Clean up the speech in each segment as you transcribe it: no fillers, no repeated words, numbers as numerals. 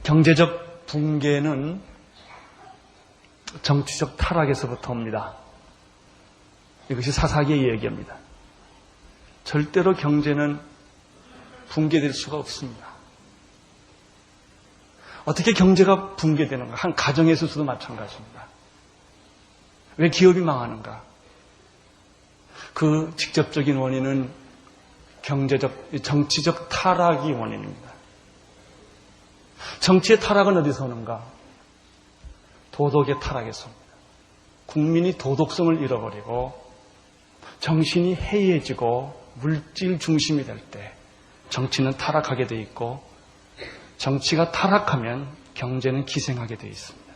경제적 붕괴는 정치적 타락에서부터 옵니다. 이것이 사사기의 이야기입니다. 절대로 경제는 붕괴될 수가 없습니다. 어떻게 경제가 붕괴되는가? 한 가정에 있어서도 마찬가지입니다. 왜 기업이 망하는가? 그 직접적인 원인은 정치적 타락이 원인입니다. 정치의 타락은 어디서 오는가? 도덕의 타락에서 옵니다. 국민이 도덕성을 잃어버리고 정신이 해이해지고 물질 중심이 될 때 정치는 타락하게 돼 있고, 정치가 타락하면 경제는 기생하게 돼 있습니다.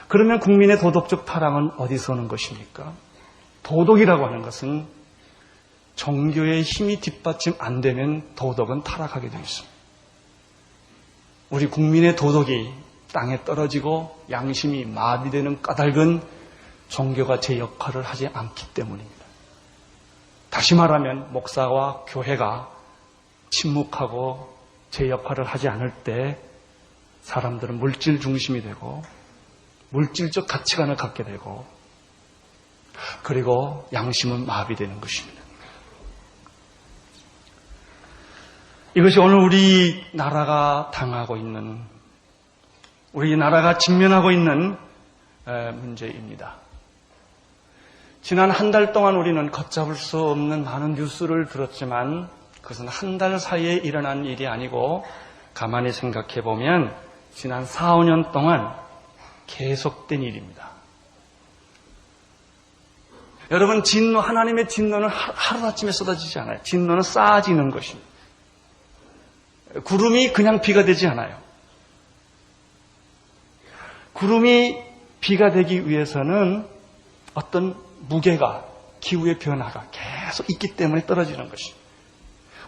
그러면 국민의 도덕적 타락은 어디서 오는 것입니까? 도덕이라고 하는 것은 종교의 힘이 뒷받침 안 되면 도덕은 타락하게 되어 있습니다. 우리 국민의 도덕이 땅에 떨어지고 양심이 마비되는 까닭은 종교가 제 역할을 하지 않기 때문입니다. 다시 말하면 목사와 교회가 침묵하고 제 역할을 하지 않을 때 사람들은 물질 중심이 되고 물질적 가치관을 갖게 되고, 그리고 양심은 마비되는 것입니다. 이것이 오늘 우리나라가 당하고 있는, 우리나라가 직면하고 있는 문제입니다. 지난 한 달 동안 우리는 걷잡을 수 없는 많은 뉴스를 들었지만 그것은 한 달 사이에 일어난 일이 아니고 가만히 생각해 보면 지난 4, 5년 동안 계속된 일입니다. 여러분, 하나님의 진노는 하루아침에 쏟아지지 않아요. 진노는 쌓아지는 것입니다. 구름이 그냥 비가 되지 않아요. 구름이 비가 되기 위해서는 어떤 무게가, 기후의 변화가 계속 있기 때문에 떨어지는 것입니다.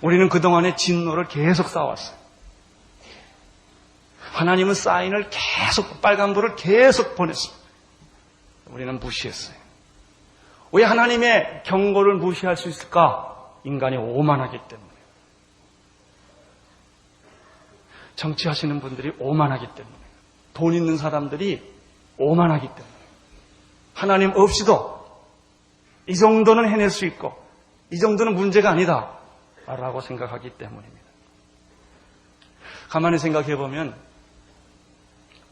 우리는 그동안의 진노를 계속 쌓아왔어요. 하나님은 사인을 계속, 빨간불을 계속 보냈습니다. 우리는 무시했어요. 왜 하나님의 경고를 무시할 수 있을까? 인간이 오만하기 때문에. 정치하시는 분들이 오만하기 때문에. 돈 있는 사람들이 오만하기 때문에. 하나님 없이도 이 정도는 해낼 수 있고 이 정도는 문제가 아니다 라고 생각하기 때문입니다. 가만히 생각해 보면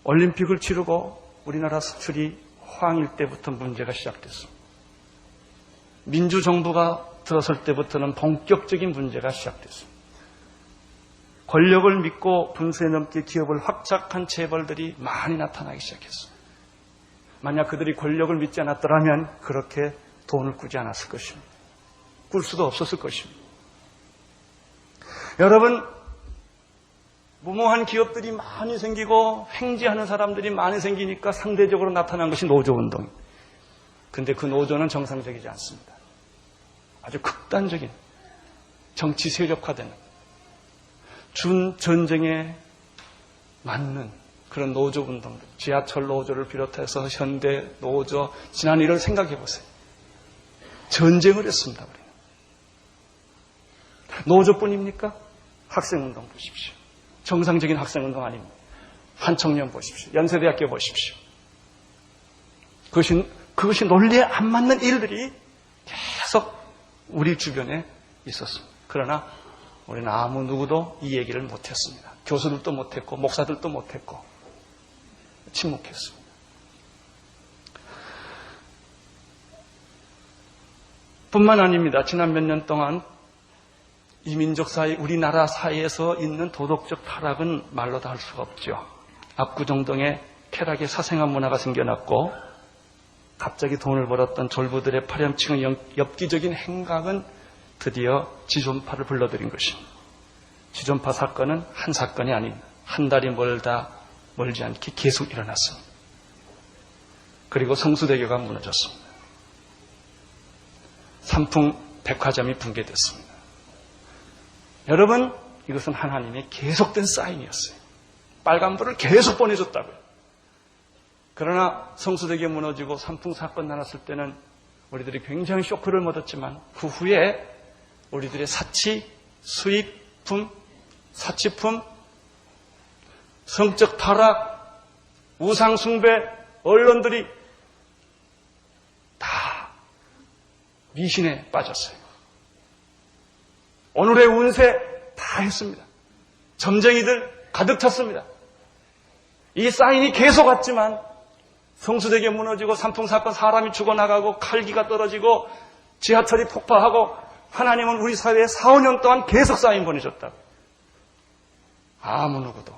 올림픽을 치르고 우리나라 수출이 호황일 때부터 문제가 시작됐습니다. 민주정부가 들어설 때부터는 본격적인 문제가 시작됐습니다. 권력을 믿고 분수에 넘게 기업을 확착한 재벌들이 많이 나타나기 시작했습니다. 만약 그들이 권력을 믿지 않았더라면 그렇게 돈을 꾸지 않았을 것입니다. 꿀 수도 없었을 것입니다. 여러분, 무모한 기업들이 많이 생기고 횡재하는 사람들이 많이 생기니까 상대적으로 나타난 것이 노조운동입니다. 그런데 그 노조는 정상적이지 않습니다. 아주 극단적인 정치 세력화되는 준전쟁에 맞는 그런 노조운동들, 지하철 노조를 비롯해서 현대 노조, 지난 일을 생각해 보세요. 전쟁을 했습니다. 우리는. 노조뿐입니까? 학생운동 보십시오. 정상적인 학생운동 아닙니다. 한청년 보십시오. 연세대학교 보십시오. 그것이 논리에 안 맞는 일들이 계속 우리 주변에 있었습니다. 그러나 우리는 아무 누구도 이 얘기를 못했습니다. 교수들도 못했고 목사들도 못했고 침묵했습니다. 뿐만 아닙니다. 지난 몇 년 동안 이 민족 사이, 우리나라 사이에서 있는 도덕적 타락은 말로 다 할 수가 없죠. 압구정동에 쾌락의 사생활 문화가 생겨났고 갑자기 돈을 벌었던 졸부들의 파렴치한 엽기적인 행각은 드디어 지존파를 불러들인 것입니다. 지존파 사건은 한 사건이 아닌 한 달이 멀지 않게 계속 일어났습니다. 그리고 성수대교가 무너졌습니다. 삼풍 백화점이 붕괴됐습니다. 여러분, 이것은 하나님의 계속된 사인이었어요. 빨간불을 계속 보내줬다고요. 그러나 성수대교 무너지고 삼풍 사건 나눴을 때는 우리들이 굉장히 쇼크를 먹었지만 그 후에 우리들의 사치, 수입품, 사치품, 성적 타락, 우상숭배, 언론들이 다 미신에 빠졌어요. 오늘의 운세 다 했습니다. 점쟁이들 가득 찼습니다. 이 사인이 계속 왔지만 성수대교 무너지고 산풍사건 사람이 죽어나가고 칼기가 떨어지고 지하철이 폭파하고 하나님은 우리 사회에 4, 5년 동안 계속 사인 보내줬다고. 아무 누구도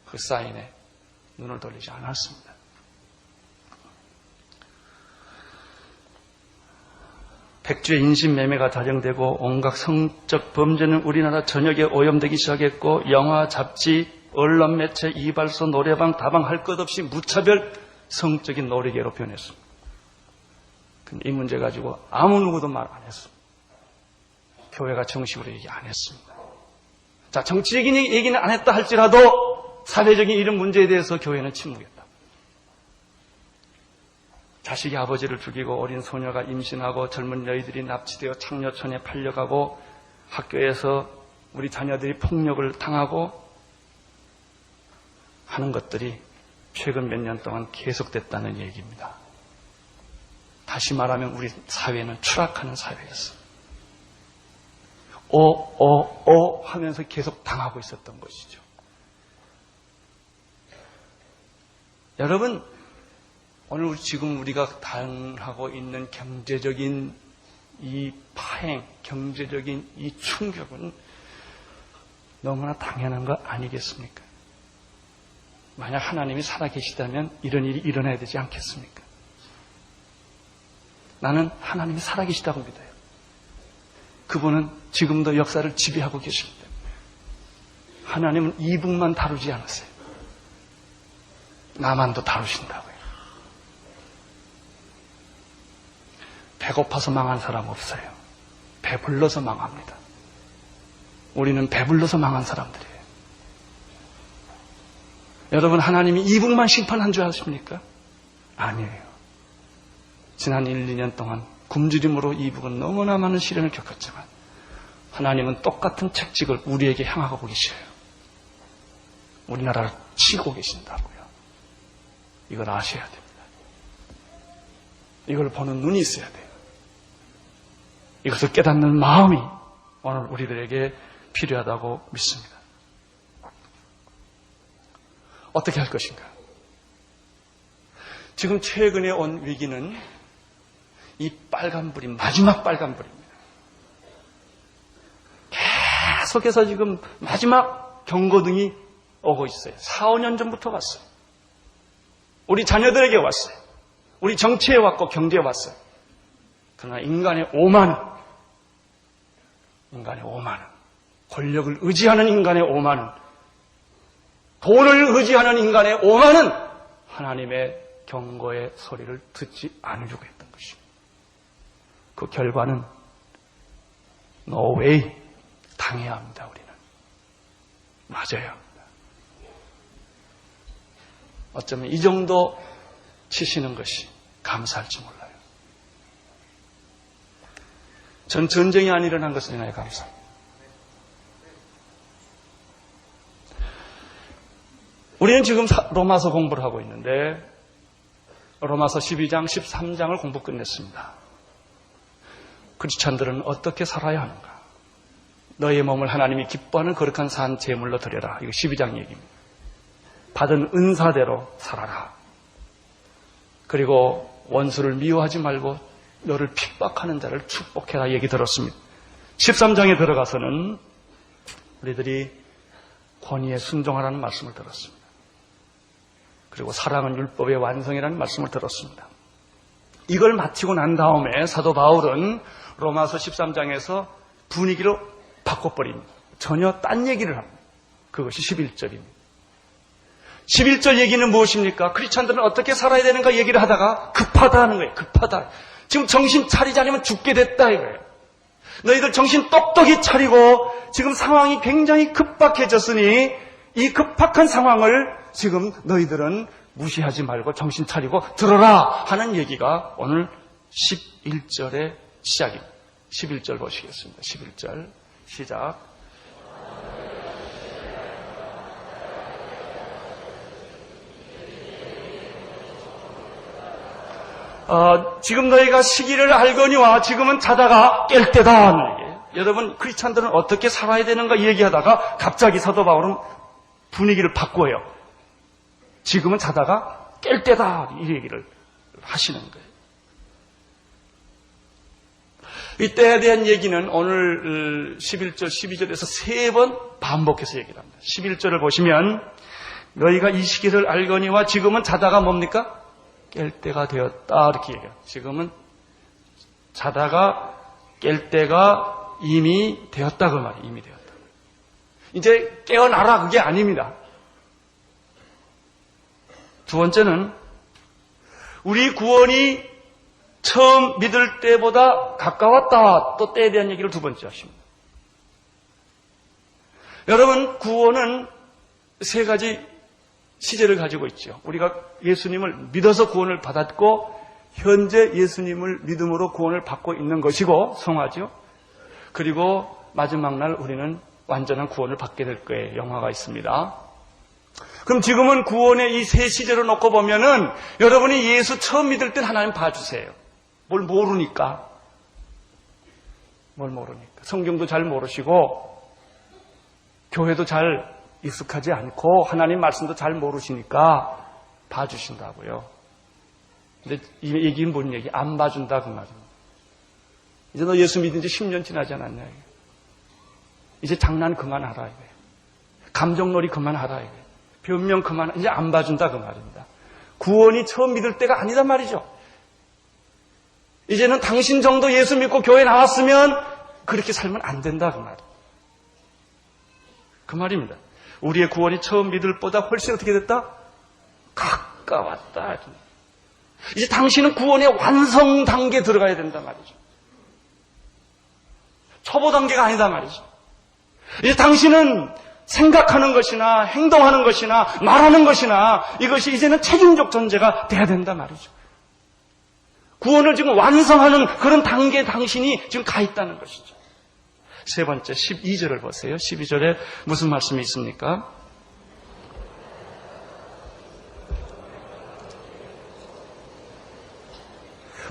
그 사인에 눈을 돌리지 않았습니다. 백주의 인신매매가 다정되고 온갖 성적 범죄는 우리나라 전역에 오염되기 시작했고 영화, 잡지, 언론 매체, 이발소, 노래방, 다방 할 것 없이 무차별 성적인 놀이개로 변했습니다. 근데 이 문제 가지고 아무 누구도 말 안 했습니다. 교회가 정식으로 얘기 안 했습니다. 자, 정치적인 얘기는 안 했다 할지라도 사회적인 이런 문제에 대해서 교회는 침묵했다. 자식이 아버지를 죽이고 어린 소녀가 임신하고 젊은 여인들이 납치되어 창녀촌에 팔려가고 학교에서 우리 자녀들이 폭력을 당하고 하는 것들이 최근 몇 년 동안 계속됐다는 얘기입니다. 다시 말하면 우리 사회는 추락하는 사회였어요. 하면서 계속 당하고 있었던 것이죠. 여러분, 오늘 지금 우리가 당하고 있는 경제적인 이 파행, 경제적인 이 충격은 너무나 당연한 거 아니겠습니까? 만약 하나님이 살아계시다면 이런 일이 일어나야 되지 않겠습니까? 나는 하나님이 살아계시다고 믿어요. 그분은 지금도 역사를 지배하고 계십니다. 하나님은 이북만 다루지 않으세요. 남한도 다루신다고요. 배고파서 망한 사람 없어요. 배불러서 망합니다. 우리는 배불러서 망한 사람들이에요. 여러분, 하나님이 이북만 심판한 줄 아십니까? 아니에요. 지난 1, 2년 동안 굶주림으로 이북은 너무나 많은 시련을 겪었지만 하나님은 똑같은 책찍을 우리에게 향하고 계셔요. 우리나라를 치고 계신다고요. 이걸 아셔야 됩니다. 이걸 보는 눈이 있어야 돼요. 이것을 깨닫는 마음이 오늘 우리들에게 필요하다고 믿습니다. 어떻게 할 것인가? 지금 최근에 온 위기는 이 빨간불이 마지막 빨간불입니다. 계속해서 지금 마지막 경고등이 오고 있어요. 4, 5년 전부터 왔어요. 우리 자녀들에게 왔어요. 우리 정치에 왔고 경제에 왔어요. 그러나 인간의 오만은, 권력을 의지하는 인간의 오만은, 돈을 의지하는 인간의 오만은 하나님의 경고의 소리를 듣지 않으려고 했던 것입니다. 그 결과는 no way, 당해야 합니다. 우리는 맞아야 합니다. 어쩌면 이 정도 치시는 것이 감사할지 몰라요. 전 전쟁이 안 일어난 것을 인하여 감사합니다. 우리는 지금 로마서 공부를 하고 있는데 로마서 12장, 13장을 공부 끝냈습니다. 크리스찬들은 어떻게 살아야 하는가? 너의 몸을 하나님이 기뻐하는 거룩한 산 제물로 드려라. 이거 12장 얘기입니다. 받은 은사대로 살아라. 그리고 원수를 미워하지 말고 너를 핍박하는 자를 축복해라 얘기 들었습니다. 13장에 들어가서는 우리들이 권위에 순종하라는 말씀을 들었습니다. 그리고 사랑은 율법의 완성이라는 말씀을 들었습니다. 이걸 마치고 난 다음에 사도 바울은 로마서 13장에서 분위기를 바꿔버립니다. 전혀 딴 얘기를 합니다. 그것이 11절입니다. 11절 얘기는 무엇입니까? 크리스찬들은 어떻게 살아야 되는가 얘기를 하다가 급하다 하는 거예요. 급하다. 지금 정신 차리지 않으면 죽게 됐다 이거예요. 너희들 정신 똑똑히 차리고 지금 상황이 굉장히 급박해졌으니 이 급박한 상황을 지금 너희들은 무시하지 말고 정신 차리고 들어라 하는 얘기가 오늘 11절의 시작입니다. 11절 보시겠습니다. 11절 시작. 지금 너희가 시기를 알거니와 지금은 자다가 깰 때다 하는 얘기예요. 여러분, 크리스찬들은 어떻게 살아야 되는가 얘기하다가 갑자기 사도 바울은 분위기를 바꿔요. 지금은 자다가 깰 때다 이 얘기를 하시는 거예요. 이 때에 대한 얘기는 오늘 11절, 12절에서 3번 반복해서 얘기를 합니다. 11절을 보시면 너희가 이 시기를 알거니와 지금은 자다가 뭡니까? 깰 때가 되었다 이렇게 얘기해요. 지금은 자다가 깰 때가 이미 되었다 그 말이에요. 이미 되었다. 이제 깨어나라 그게 아닙니다. 두 번째는 우리 구원이 처음 믿을 때보다 가까웠다. 또 때에 대한 얘기를 두 번째 하십니다. 여러분, 구원은 3가지 시제를 가지고 있죠. 우리가 예수님을 믿어서 구원을 받았고 현재 예수님을 믿음으로 구원을 받고 있는 것이고 성화죠. 그리고 마지막 날 우리는 완전한 구원을 받게 될 거예요. 영화가 있습니다. 그럼 지금은 구원의 이 3시제로 놓고 보면은 여러분이 예수 처음 믿을 때 하나님 봐주세요. 뭘 모르니까. 성경도 잘 모르시고 교회도 잘 익숙하지 않고 하나님 말씀도 잘 모르시니까 봐주신다고요. 근데 이 얘기는 뭔 얘기? 안 봐준다 그 말입니다. 이제 너 예수 믿은 지 10년 지나지 않았냐. 이제 장난 그만하라 이거예요. 감정놀이 그만하라 이거예요. 변명 그만, 이제 안 봐준다 그 말입니다. 구원이 처음 믿을 때가 아니다 말이죠. 이제는 당신 정도 예수 믿고 교회 나왔으면 그렇게 살면 안 된다 그 말입니다. 그 말입니다. 우리의 구원이 처음 믿을 보다 훨씬 어떻게 됐다? 가까웠다. 이제 당신은 구원의 완성 단계에 들어가야 된다 말이죠. 초보 단계가 아니다 말이죠. 이제 당신은 생각하는 것이나 행동하는 것이나 말하는 것이나 이것이 이제는 책임적 존재가 돼야 된다 말이죠. 구원을 지금 완성하는 그런 단계에 당신이 지금 가 있다는 것이죠. 세 번째 12절을 보세요. 12절에 무슨 말씀이 있습니까?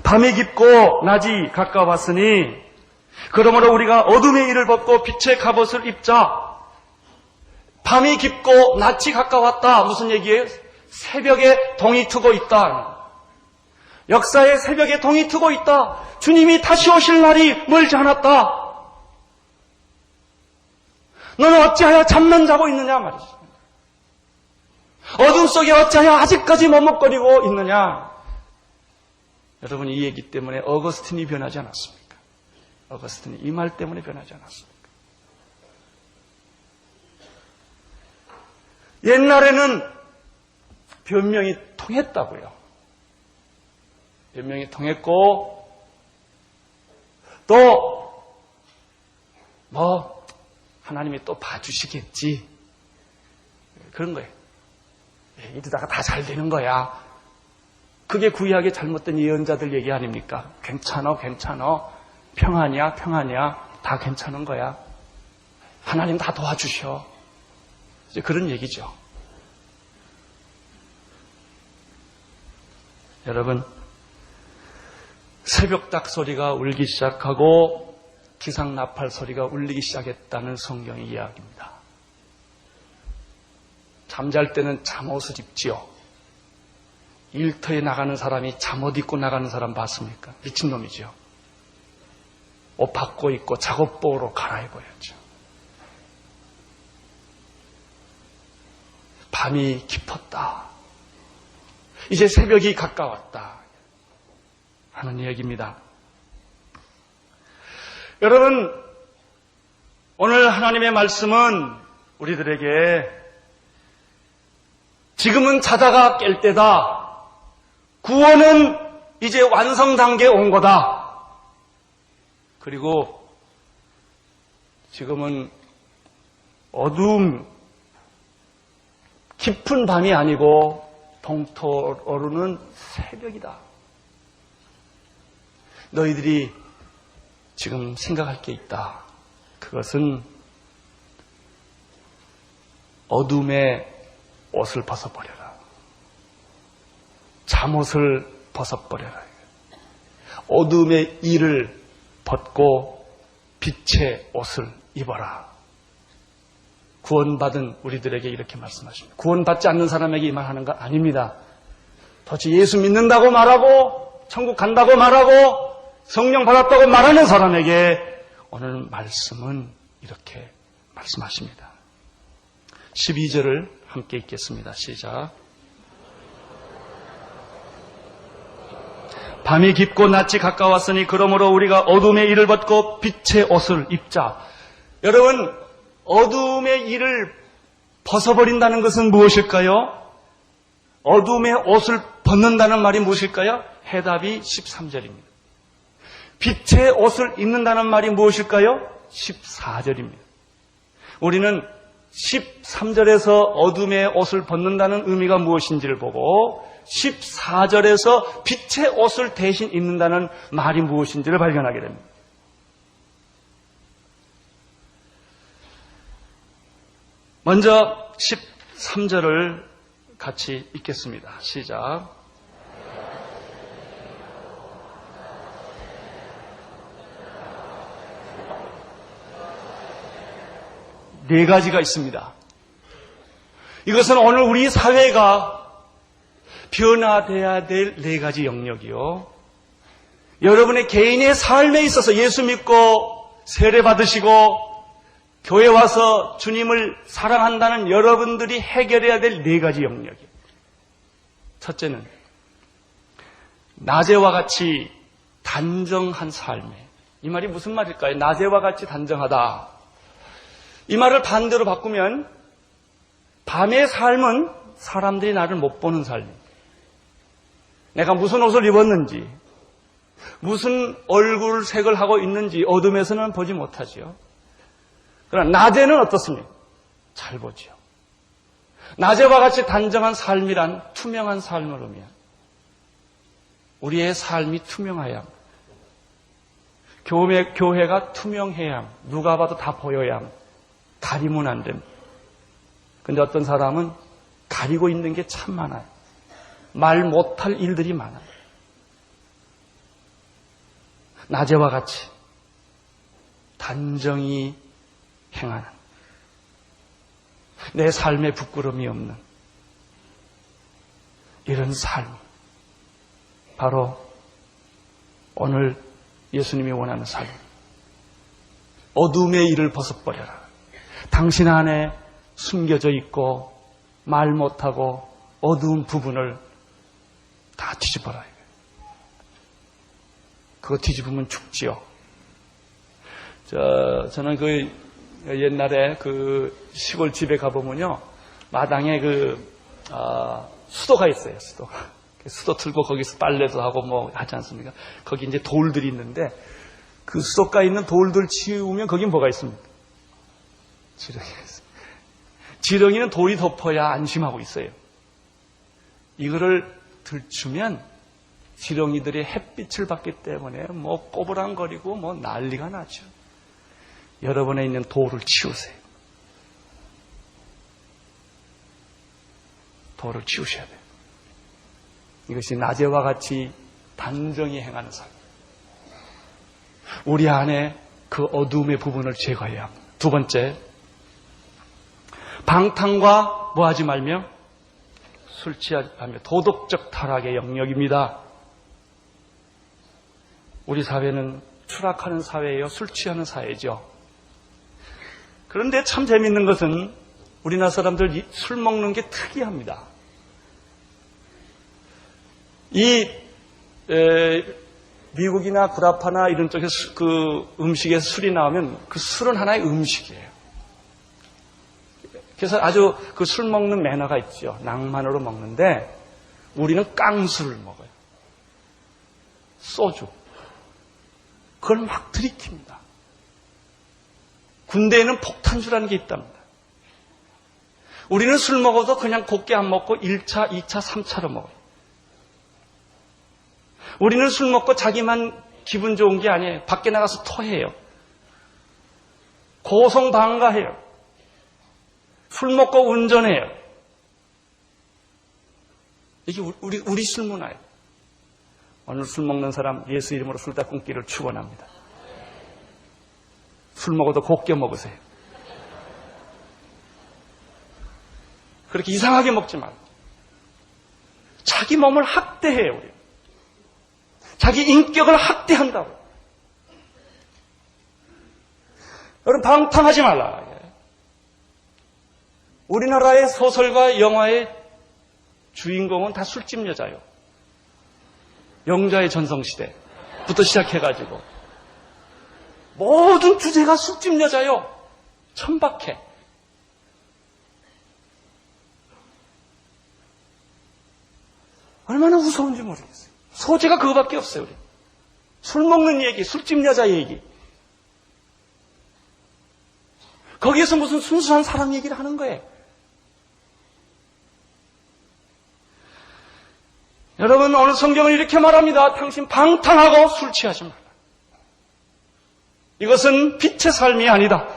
밤이 깊고 낮이 가까웠으니 그러므로 우리가 어둠의 일을 벗고 빛의 갑옷을 입자. 밤이 깊고 낮이 가까웠다. 무슨 얘기예요? 새벽에 동이 트고 있다. 역사의 새벽에 동이 트고 있다. 주님이 다시 오실 날이 멀지 않았다. 너는 어찌하여 잠만 자고 있느냐 말이지. 어둠 속에 어찌하여 아직까지 머뭇거리고 있느냐. 여러분, 이 얘기 때문에 어거스틴이 변하지 않았습니까? 어거스틴이 이 말 때문에 변하지 않았습니까? 옛날에는 변명이 통했다고요. 변명이 통했고 또 하나님이 또 봐주시겠지. 그런 거예요. 이러다가 다 잘 되는 거야. 그게 구약의 잘못된 예언자들 얘기 아닙니까? 괜찮아. 평안이야. 다 괜찮은 거야. 하나님 다 도와주셔. 이제 그런 얘기죠. 여러분, 새벽닭 소리가 울기 시작하고 기상나팔 소리가 울리기 시작했다는 성경의 이야기입니다. 잠잘 때는 잠옷을 입지요. 일터에 나가는 사람이 잠옷 입고 나가는 사람 봤습니까? 미친놈이죠. 옷 바꿔 입고 작업복으로 갈아입어야죠. 밤이 깊었다. 이제 새벽이 가까웠다 하는 이야기입니다. 여러분, 오늘 하나님의 말씀은 우리들에게 지금은 자다가 깰 때다. 구원은 이제 완성 단계에 온 거다. 그리고 지금은 어두움 깊은 밤이 아니고 동토오르는 새벽이다. 너희들이 지금 생각할 게 있다. 그것은 어둠의 옷을 벗어버려라. 잠옷을 벗어버려라. 어둠의 일을 벗고 빛의 옷을 입어라. 구원받은 우리들에게 이렇게 말씀하십니다. 구원받지 않는 사람에게 이 말하는 거 아닙니다. 도대체 예수 믿는다고 말하고 천국 간다고 말하고 성령 받았다고 말하는 사람에게 오늘 말씀은 이렇게 말씀하십니다. 12절을 함께 읽겠습니다. 시작. 밤이 깊고 낮이 가까웠으니 그러므로 우리가 어둠의 일을 벗고 빛의 옷을 입자. 여러분, 어둠의 일을 벗어버린다는 것은 무엇일까요? 어둠의 옷을 벗는다는 말이 무엇일까요? 해답이 13절입니다. 빛의 옷을 입는다는 말이 무엇일까요? 14절입니다. 우리는 13절에서 어둠의 옷을 벗는다는 의미가 무엇인지를 보고 14절에서 빛의 옷을 대신 입는다는 말이 무엇인지를 발견하게 됩니다. 먼저 13절을 같이 읽겠습니다. 시작. 네 가지가 있습니다. 이것은 오늘 우리 사회가 변화돼야 될 네 가지 영역이요. 여러분의 개인의 삶에 있어서 예수 믿고 세례 받으시고 교회 와서 주님을 사랑한다는 여러분들이 해결해야 될 네 가지 영역이에요. 첫째는 낮에와 같이 단정한 삶에. 이 말이 무슨 말일까요? 낮에와 같이 단정하다. 이 말을 반대로 바꾸면 밤의 삶은 사람들이 나를 못 보는 삶입니다. 내가 무슨 옷을 입었는지, 무슨 얼굴색을 하고 있는지 어둠에서는 보지 못하지요. 그러나 낮에는 어떻습니까? 잘 보지요. 낮에와 같이 단정한 삶이란 투명한 삶을 의미합니다. 우리의 삶이 투명해야 합니다. 교회가 투명해야 합니다. 누가 봐도 다 보여야 합니다. 가리면 안 됩니다. 근데 어떤 사람은 가리고 있는 게 참 많아요. 말 못할 일들이 많아요. 낮에와 같이 단정히 행하는, 내 삶에 부끄러움이 없는 이런 삶, 바로 오늘 예수님이 원하는 삶. 어둠의 일을 벗어버려라. 당신 안에 숨겨져 있고 말 못하고 어두운 부분을 다 뒤집어라. 그거 뒤집으면 죽지요. 저는 옛날에 시골 집에 가보면요, 마당에 수도가 있어요. 수도 틀고 거기서 빨래도 하고 뭐 하지 않습니까? 거기 이제 돌들이 있는데 그 수도가에 있는 돌들 치우면 거긴 뭐가 있습니까? 지렁이가 있어요. 지렁이는 돌이 덮어야 안심하고 있어요. 이거를 들추면 지렁이들이 햇빛을 받기 때문에 뭐 꼬부랑거리고 뭐 난리가 나죠. 여러분에 있는 돌을 치우세요. 돌을 치우셔야 돼요. 이것이 낮에와 같이 단정히 행하는 삶. 우리 안에 그 어둠의 부분을 제거해야 합니다. 두 번째, 방탕과 뭐 하지 말며 술 취하지 말며 도덕적 타락의 영역입니다. 우리 사회는 추락하는 사회예요. 술 취하는 사회죠. 그런데 참 재밌는 것은 우리나라 사람들 술 먹는 게 특이합니다. 미국이나 구라파나 이런 쪽에 그 음식에 술이 나오면 그 술은 하나의 음식이에요. 그래서 아주 그 술 먹는 매너가 있죠. 낭만으로 먹는데 우리는 깡술을 먹어요. 소주. 그걸 막 들이킵니다. 군대에는 폭탄주라는 게 있답니다. 우리는 술 먹어도 그냥 곱게 안 먹고 1차, 2차, 3차로 먹어요. 우리는 술 먹고 자기만 기분 좋은 게 아니에요. 밖에 나가서 토해요. 고성방가해요. 술 먹고 운전해요. 이게 우리 술 문화예요. 오늘 술 먹는 사람 예수 이름으로 술 다 끊기를 축원합니다. 술 먹어도 곱게 먹으세요. 그렇게 이상하게 먹지 말고. 자기 몸을 학대해요. 우리. 자기 인격을 학대한다고. 여러분 방탕하지 말라. 우리나라의 소설과 영화의 주인공은 다 술집 여자요. 영자의 전성시대부터 시작해가지고 모든 주제가 술집 여자요. 천박해. 얼마나 무서운지 모르겠어요. 소재가 그거밖에 없어요. 우리. 술 먹는 얘기, 술집 여자 얘기. 거기에서 무슨 순수한 사랑 얘기를 하는 거예요. 여러분 오늘 성경은 이렇게 말합니다. 당신 방탕하고 술 취하지 말라. 이것은 빛의 삶이 아니다.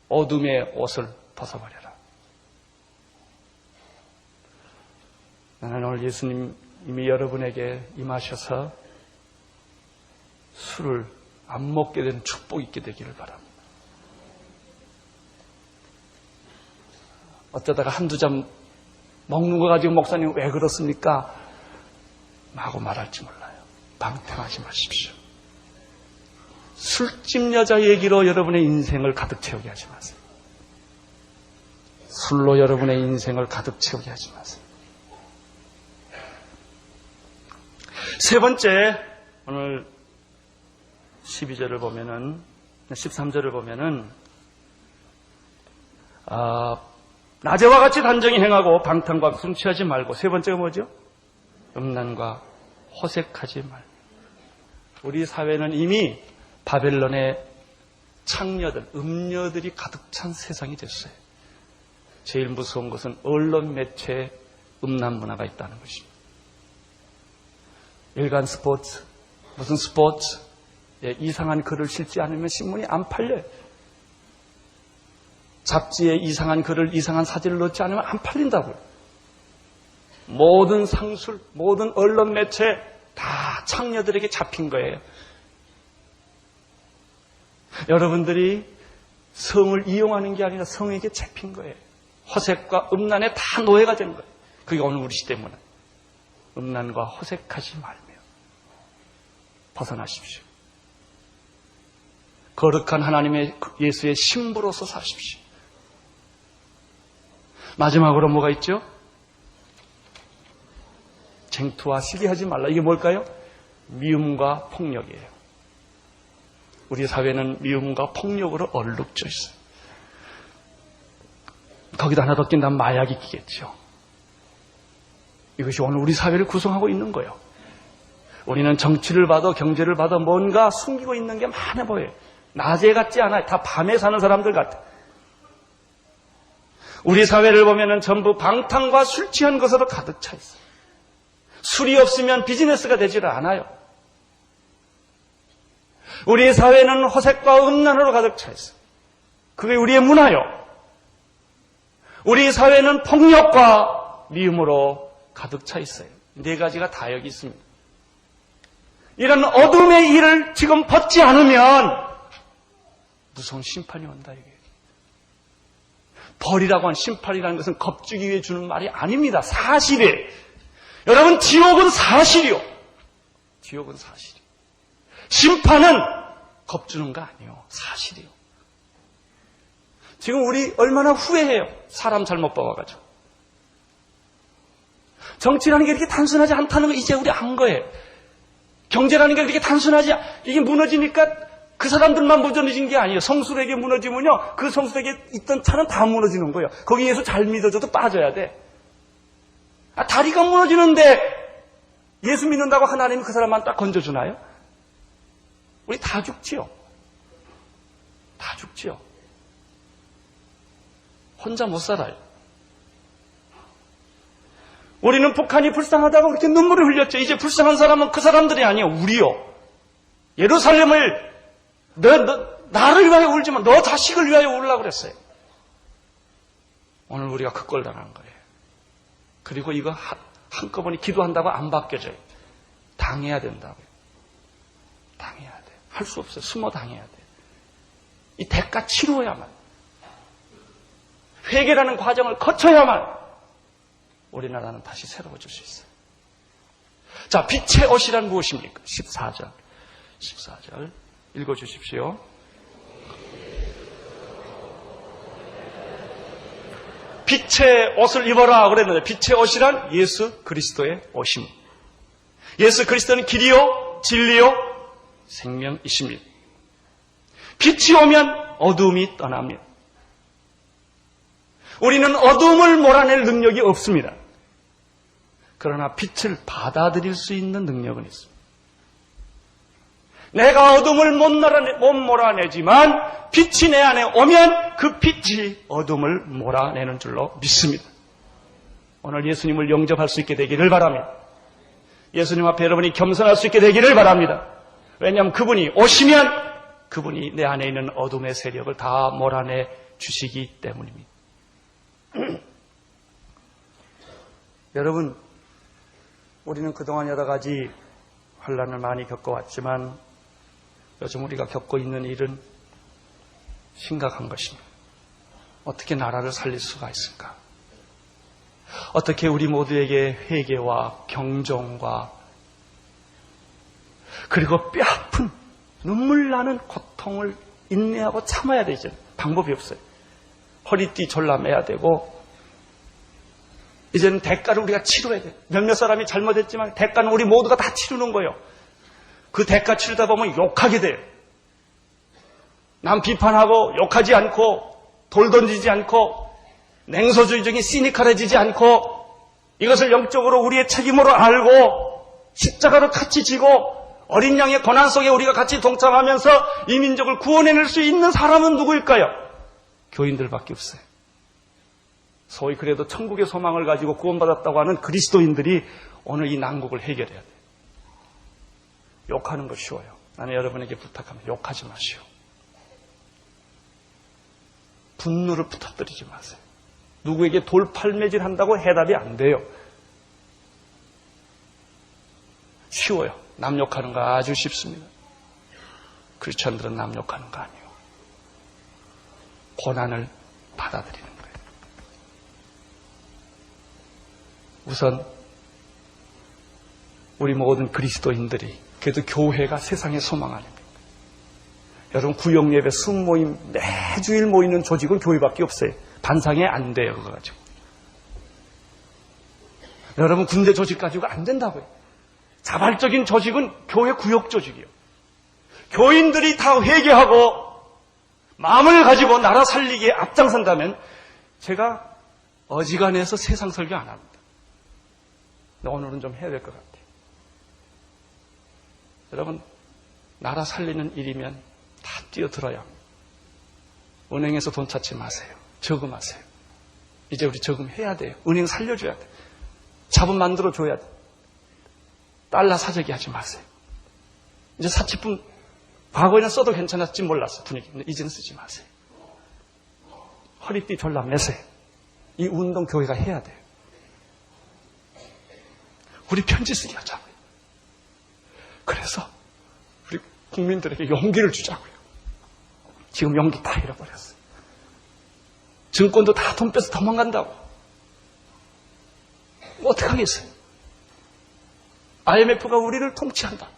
어둠의 옷을 벗어버려라. 나는 오늘 예수님이 여러분에게 임하셔서 술을 안 먹게 되는 축복이 있게 되기를 바랍니다. 어쩌다가 한두 잔 먹는 거 가지고 목사님 왜 그렇습니까? 하고 말할지 몰라요. 방탕하지 마십시오. 술집 여자 얘기로 여러분의 인생을 가득 채우게 하지 마세요. 술로 여러분의 인생을 가득 채우게 하지 마세요. 세 번째, 오늘 12절을 보면은, 13절을 보면은, 낮에와 같이 단정히 행하고 방탕과 순취하지 말고, 세 번째가 뭐죠? 음란과 호색하지 말고. 우리 사회는 이미 바벨론의 창녀들, 음녀들이 가득 찬 세상이 됐어요. 제일 무서운 것은 언론 매체에 음란 문화가 있다는 것입니다. 일간 스포츠, 무슨 스포츠, 이상한 글을 실지 않으면 신문이 안 팔려요. 잡지에 이상한 글을, 이상한 사진을 넣지 않으면 안 팔린다고요. 모든 상술, 모든 언론 매체 다 창녀들에게 잡힌 거예요. 여러분들이 성을 이용하는 게 아니라 성에게 잡힌 거예요. 호색과 음란에 다 노예가 된 거예요. 그게 오늘 우리 시대 문화. 음란과 호색하지 말며 벗어나십시오. 거룩한 하나님의 예수의 신부로서 사십시오. 마지막으로 뭐가 있죠? 쟁투와 시기하지 말라. 이게 뭘까요? 미움과 폭력이에요. 우리 사회는 미움과 폭력으로 얼룩져 있어요. 거기다 하나 더 낀다면 마약이 끼겠죠. 이것이 오늘 우리 사회를 구성하고 있는 거예요. 우리는 정치를 봐도 경제를 봐도 뭔가 숨기고 있는 게 많아 보여요. 낮에 같지 않아요. 다 밤에 사는 사람들 같아요. 우리 사회를 보면은 전부 방탕과 술 취한 것으로 가득 차 있어요. 술이 없으면 비즈니스가 되질 않아요. 우리 사회는 호색과 음란으로 가득 차 있어요. 그게 우리의 문화요. 우리 사회는 폭력과 미움으로 가득 차 있어요. 네 가지가 다 여기 있습니다. 이런 어둠의 일을 지금 벗지 않으면 무서운 심판이 온다 이게. 벌이라고 하는 심판이라는 것은 겁주기 위해 주는 말이 아닙니다. 사실이에요. 여러분 지옥은 사실이요. 지옥은 사실이요. 심판은 겁주는 거 아니에요. 사실이요. 지금 우리 얼마나 후회해요. 사람 잘못 봐가지고. 정치라는 게 이렇게 단순하지 않다는 거 이제 우리 안 거예요. 경제라는 게 그렇게 단순하지, 이게 무너지니까 그 사람들만 무너진 게 아니에요. 성술에게 무너지면요, 그 성술에게 있던 차는 다 무너지는 거예요. 거기에서 잘 믿어줘도 빠져야 돼. 다리가 무너지는데 예수 믿는다고 하나님이 그 사람만 딱 건져주나요? 우리 다 죽지요. 다 죽지요. 혼자 못 살아요. 우리는 북한이 불쌍하다고 그렇게 눈물을 흘렸죠. 이제 불쌍한 사람은 그 사람들이 아니에요. 우리요. 예루살렘을 나를 위하여 울지만 너 자식을 위하여 울라고 그랬어요. 오늘 우리가 그 꼴 당한 거예요. 그리고 이거 한꺼번에 기도한다고 안 바뀌어져요. 당해야 된다고요. 당해야 돼. 할 수 없어요. 숨어 당해야 돼. 이 대가 치루어야만, 회개라는 과정을 거쳐야만 우리나라는 다시 새로워질 수 있어요. 자, 빛의 옷이란 무엇입니까? 14절 읽어주십시오. 빛의 옷을 입어라 그랬는데, 빛의 옷이란 예수 그리스도의 옷입니다. 예수 그리스도는 길이요 진리요 생명이십니다. 빛이 오면 어두움이 떠납니다. 우리는 어두움을 몰아낼 능력이 없습니다. 그러나 빛을 받아들일 수 있는 능력은 있습니다. 내가 어둠을 못 몰아내지만 빛이 내 안에 오면 그 빛이 어둠을 몰아내는 줄로 믿습니다. 오늘 예수님을 영접할 수 있게 되기를 바랍니다. 예수님 앞에 여러분이 겸손할 수 있게 되기를 바랍니다. 왜냐하면 그분이 오시면 그분이 내 안에 있는 어둠의 세력을 다 몰아내 주시기 때문입니다. 여러분, 우리는 그동안 여러 가지 환난을 많이 겪어왔지만 요즘 우리가 겪고 있는 일은 심각한 것입니다. 어떻게 나라를 살릴 수가 있을까? 어떻게 우리 모두에게 회개와 경종과 그리고 뼈아픈 눈물 나는 고통을 인내하고 참아야 되죠. 방법이 없어요. 허리띠 졸라매야 되고, 이제는 대가를 우리가 치러야 돼요. 몇몇 사람이 잘못했지만 대가는 우리 모두가 다 치르는 거예요. 그 대가 치르다 보면 욕하게 돼요. 남 비판하고 욕하지 않고 돌 던지지 않고 냉소주의적인 시니컬해지지 않고 이것을 영적으로 우리의 책임으로 알고 십자가로 같이 지고 어린 양의 고난 속에 우리가 같이 동참하면서 이 민족을 구원해낼 수 있는 사람은 누구일까요? 교인들밖에 없어요. 소위 그래도 천국의 소망을 가지고 구원받았다고 하는 그리스도인들이 오늘 이 난국을 해결해야 돼요. 욕하는 거 쉬워요. 나는 여러분에게 부탁합니다. 욕하지 마시오. 분노를 부탁드리지 마세요. 누구에게 돌팔매질 한다고 해답이 안 돼요. 쉬워요. 남 욕하는 거 아주 쉽습니다. 크리스천들은 남 욕하는 거 아니에요. 고난을 받아들이는 거예요. 우선 우리 모든 그리스도인들이, 그래도 교회가 세상의 소망 아닙니까? 여러분, 구역예배 순모임 매주일 모이는 조직은 교회밖에 없어요. 반상에 안 돼요, 그거 가지고. 여러분, 군대 조직 가지고 안 된다고요. 자발적인 조직은 교회 구역 조직이에요. 교인들이 다 회개하고 마음을 가지고 나라 살리기에 앞장선다면 제가 어지간해서 세상 설교 안 합니다. 근데 오늘은 좀 해야 될 것 같아요. 여러분, 나라 살리는 일이면 다 뛰어들어야 합니다. 은행에서 돈 찾지 마세요. 저금하세요. 이제 우리 저금해야 돼요. 은행 살려줘야 돼요. 자본 만들어줘야 돼요. 달러 사재기 하지 마세요. 이제 사치품 과거에는 써도 괜찮았지 몰랐어, 분위기. 근데 이제는 쓰지 마세요. 허리띠 졸라 매세요. 이 운동 교회가 해야 돼요. 우리 편지 쓰기 하자고요. 그래서 우리 국민들에게 용기를 주자고요. 지금 용기 다 잃어버렸어요. 증권도 다 돈 빼서 도망간다고. 뭐 어떡하겠어요? IMF가 우리를 통치한다.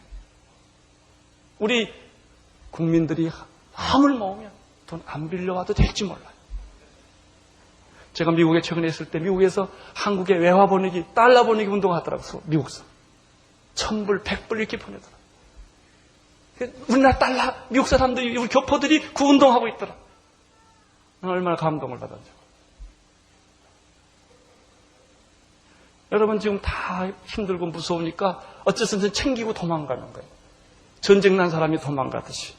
우리 국민들이 마음을 모으면 돈 안 빌려와도 될지 몰라요. 제가 미국에 최근에 있을 때 미국에서 한국에 외화 보내기, 달러 보내기 운동하더라고요. 미국서. 1000불, 100불 이렇게 보내더라. 우리나라 달러, 미국 사람들이, 우리 교포들이 그 운동하고 있더라. 얼마나 감동을 받았죠. 여러분, 지금 다 힘들고 무서우니까 어째서든 챙기고 도망가는 거예요. 전쟁 난 사람이 도망가듯이.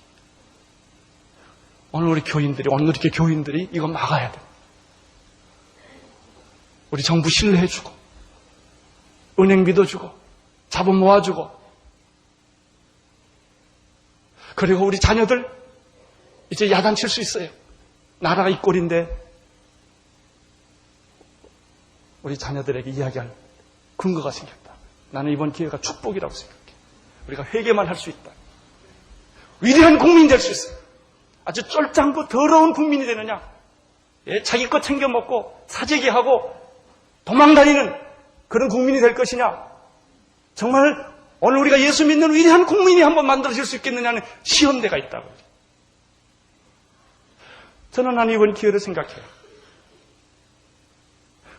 오늘 우리 교인들이, 오늘 이렇게 교인들이 이거 막아야 돼요. 우리 정부 신뢰해주고, 은행 믿어주고, 자본 모아주고, 그리고 우리 자녀들 이제 야단칠 수 있어요. 나라가 이 꼴인데 우리 자녀들에게 이야기할 근거가 생겼다. 나는 이번 기회가 축복이라고 생각해. 우리가 회개만 할 수 있다. 위대한 국민이 될 수 있어요. 아주 쫄짱고 더러운 국민이 되느냐? 예, 자기 것 챙겨 먹고 사재기하고 도망다니는 그런 국민이 될 것이냐? 정말 오늘 우리가 예수 믿는 위대한 국민이 한번 만들어질 수 있겠느냐는 시험대가 있다고. 저는 난 이번 기회를 생각해요.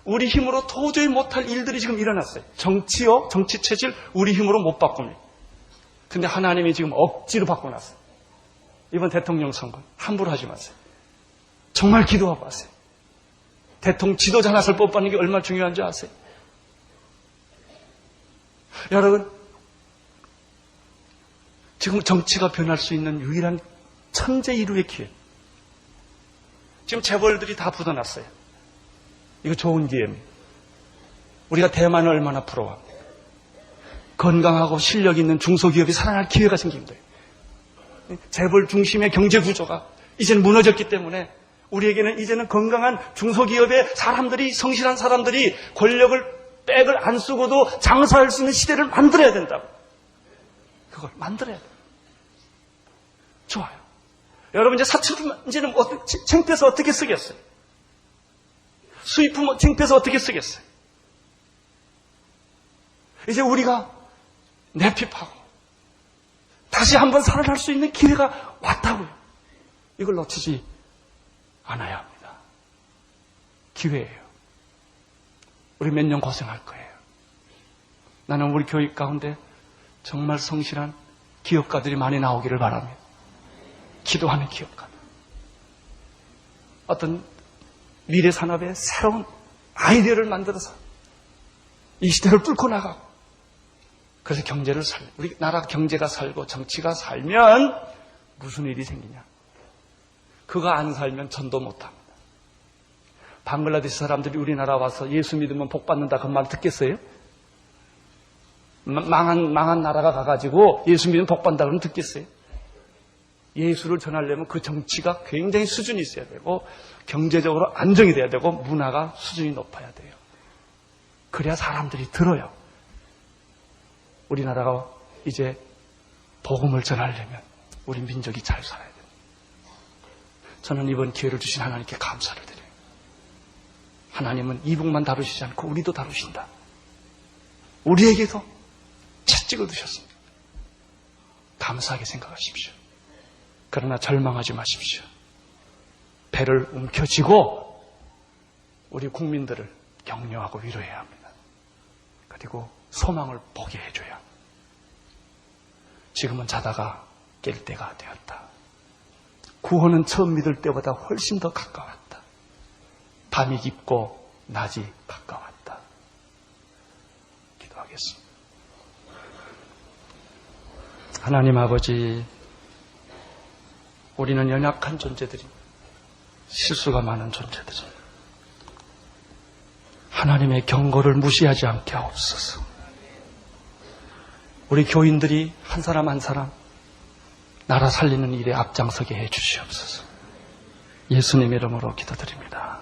우리 힘으로 도저히 못할 일들이 지금 일어났어요. 정치요, 정치 체질 우리 힘으로 못 바꿉니다. 근데 하나님이 지금 억지로 바꿔놨어요. 이번 대통령 선거 함부로 하지 마세요. 정말 기도하고 하세요. 대통령 지도자 하나를 뽑는 게 얼마나 중요한지 아세요? 여러분, 지금 정치가 변할 수 있는 유일한 천재일우의 기회. 지금 재벌들이 다 붙어났어요. 이거 좋은 기회입니다. 우리가 대만을 얼마나 부러워합니까? 건강하고 실력 있는 중소기업이 살아날 기회가 생깁니다. 재벌 중심의 경제 구조가 이제는 무너졌기 때문에 우리에게는 이제는 건강한 중소기업의 사람들이, 성실한 사람들이 권력을 백을 안 쓰고도 장사할 수 있는 시대를 만들어야 된다고. 그걸 만들어야 돼요. 좋아요. 여러분 이제 사치품 이제는 창피해서 어떻게 쓰겠어요? 수입품 창피해서 어떻게 쓰겠어요? 이제 우리가 내핍하고 다시 한번 살아날 수 있는 기회가 왔다고요. 이걸 놓치지 않아야 합니다. 기회예요. 우리 몇 년 고생할 거예요. 나는 우리 교육 가운데 정말 성실한 기업가들이 많이 나오기를 바랍니다. 기도하는 기업가들. 어떤 미래 산업의 새로운 아이디어를 만들어서 이 시대를 뚫고 나가고, 그래서 경제를 우리 나라 경제가 살고 정치가 살면 무슨 일이 생기냐? 그거 안 살면 전도 못합니다. 방글라데시 사람들이 우리나라 와서 예수 믿으면 복 받는다 그 말 듣겠어요? 망한 나라가 가가지고 예수 믿으면 복 받는다 그러면 듣겠어요? 예수를 전하려면 그 정치가 굉장히 수준이 있어야 되고 경제적으로 안정이 돼야 되고 문화가 수준이 높아야 돼요. 그래야 사람들이 들어요. 우리나라가 이제 복음을 전하려면 우리 민족이 잘 살아야 돼요. 저는 이번 기회를 주신 하나님께 감사를 드려요. 하나님은 이북만 다루시지 않고 우리도 다루신다. 우리에게도 채찍을 두셨습니다. 감사하게 생각하십시오. 그러나 절망하지 마십시오. 배를 움켜쥐고 우리 국민들을 격려하고 위로해야 합니다. 그리고 소망을 보게 해줘야 합니다. 지금은 자다가 깰 때가 되었다. 구원은 처음 믿을 때보다 훨씬 더 가까웠다. 밤이 깊고 낮이 가까웠다. 기도하겠습니다. 하나님 아버지, 우리는 연약한 존재들이, 실수가 많은 존재들이, 하나님의 경고를 무시하지 않게 하옵소서. 우리 교인들이 한 사람 한 사람 나라 살리는 일에 앞장서게 해 주시옵소서. 예수님의 이름으로 기도드립니다.